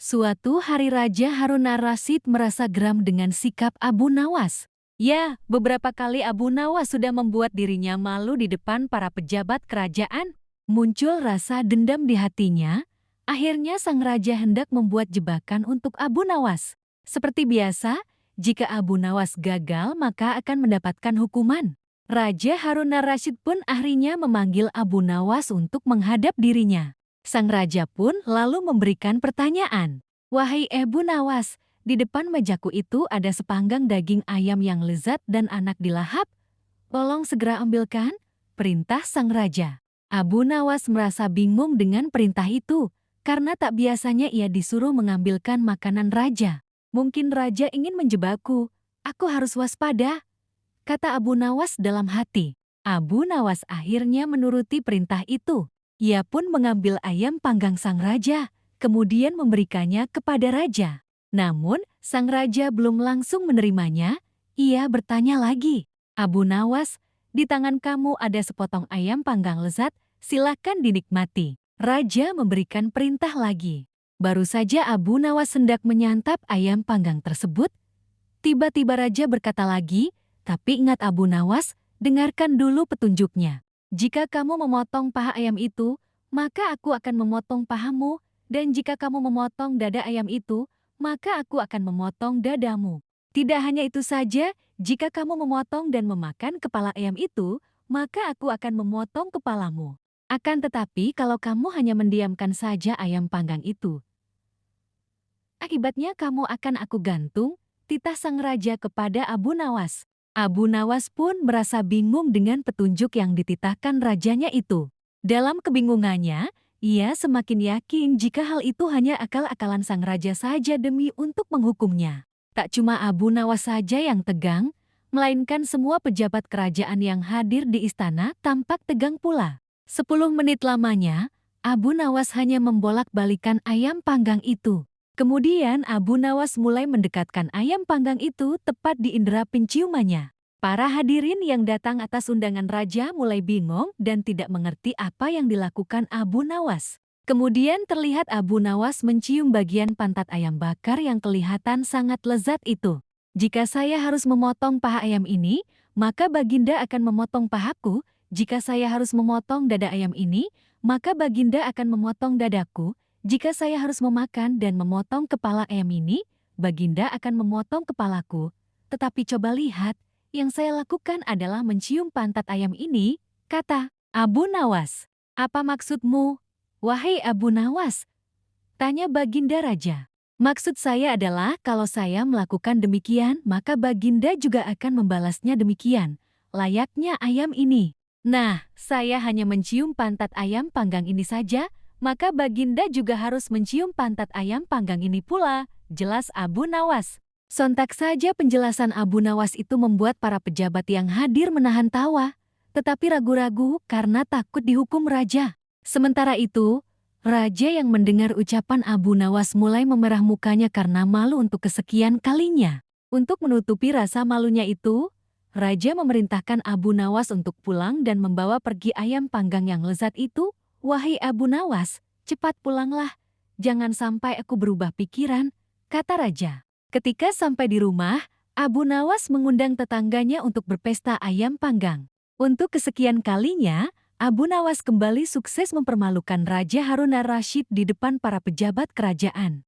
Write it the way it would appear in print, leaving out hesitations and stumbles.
Suatu hari Raja Harun ar-Rasyid merasa geram dengan sikap Abu Nawas. Ya, beberapa kali Abu Nawas sudah membuat dirinya malu di depan para pejabat kerajaan. Muncul rasa dendam di hatinya. Akhirnya sang raja hendak membuat jebakan untuk Abu Nawas. Seperti biasa, jika Abu Nawas gagal maka akan mendapatkan hukuman. Raja Harun ar-Rasyid pun akhirnya memanggil Abu Nawas untuk menghadap dirinya. Sang raja pun lalu memberikan pertanyaan. Wahai Abu Nawas, di depan mejaku itu ada sepanggang daging ayam yang lezat dan anak dilahap. Tolong segera ambilkan, perintah sang raja. Abu Nawas merasa bingung dengan perintah itu, karena tak biasanya ia disuruh mengambilkan makanan raja. Mungkin raja ingin menjebakku, aku harus waspada, kata Abu Nawas dalam hati. Abu Nawas akhirnya menuruti perintah itu. Ia pun mengambil ayam panggang sang raja, kemudian memberikannya kepada raja. Namun, sang raja belum langsung menerimanya. Ia bertanya lagi, Abu Nawas, di tangan kamu ada sepotong ayam panggang lezat, silakan dinikmati. Raja memberikan perintah lagi. Baru saja Abu Nawas hendak menyantap ayam panggang tersebut, tiba-tiba raja berkata lagi, tapi ingat Abu Nawas, dengarkan dulu petunjuknya. Jika kamu memotong paha ayam itu, maka aku akan memotong pahamu, dan jika kamu memotong dada ayam itu, maka aku akan memotong dadamu. Tidak hanya itu saja, jika kamu memotong dan memakan kepala ayam itu, maka aku akan memotong kepalamu. Akan tetapi kalau kamu hanya mendiamkan saja ayam panggang itu, akibatnya kamu akan aku gantung, titah sang raja kepada Abu Nawas. Abu Nawas pun merasa bingung dengan petunjuk yang dititahkan rajanya itu. Dalam kebingungannya, ia semakin yakin jika hal itu hanya akal-akalan sang raja saja demi untuk menghukumnya. Tak cuma Abu Nawas saja yang tegang, melainkan semua pejabat kerajaan yang hadir di istana tampak tegang pula. 10 menit lamanya, Abu Nawas hanya membolak-balikan ayam panggang itu. Kemudian Abu Nawas mulai mendekatkan ayam panggang itu tepat di indera penciumannya. Para hadirin yang datang atas undangan raja mulai bingung dan tidak mengerti apa yang dilakukan Abu Nawas. Kemudian terlihat Abu Nawas mencium bagian pantat ayam bakar yang kelihatan sangat lezat itu. Jika saya harus memotong paha ayam ini, maka Baginda akan memotong pahaku. Jika saya harus memotong dada ayam ini, maka Baginda akan memotong dadaku. Jika saya harus memakan dan memotong kepala ayam ini, Baginda akan memotong kepalaku. Tetapi coba lihat, yang saya lakukan adalah mencium pantat ayam ini, kata Abu Nawas. Apa maksudmu, wahai Abu Nawas? Tanya Baginda Raja. Maksud saya adalah kalau saya melakukan demikian, maka Baginda juga akan membalasnya demikian, layaknya ayam ini. Nah, saya hanya mencium pantat ayam panggang ini saja, maka Baginda juga harus mencium pantat ayam panggang ini pula, jelas Abu Nawas. Sontak saja penjelasan Abu Nawas itu membuat para pejabat yang hadir menahan tawa, tetapi ragu-ragu karena takut dihukum raja. Sementara itu, raja yang mendengar ucapan Abu Nawas mulai memerah mukanya karena malu untuk kesekian kalinya. Untuk menutupi rasa malunya itu, raja memerintahkan Abu Nawas untuk pulang dan membawa pergi ayam panggang yang lezat itu. Wahai Abu Nawas, cepat pulanglah, jangan sampai aku berubah pikiran, kata raja. Ketika sampai di rumah, Abu Nawas mengundang tetangganya untuk berpesta ayam panggang. Untuk kesekian kalinya, Abu Nawas kembali sukses mempermalukan Raja Harun ar-Rasyid di depan para pejabat kerajaan.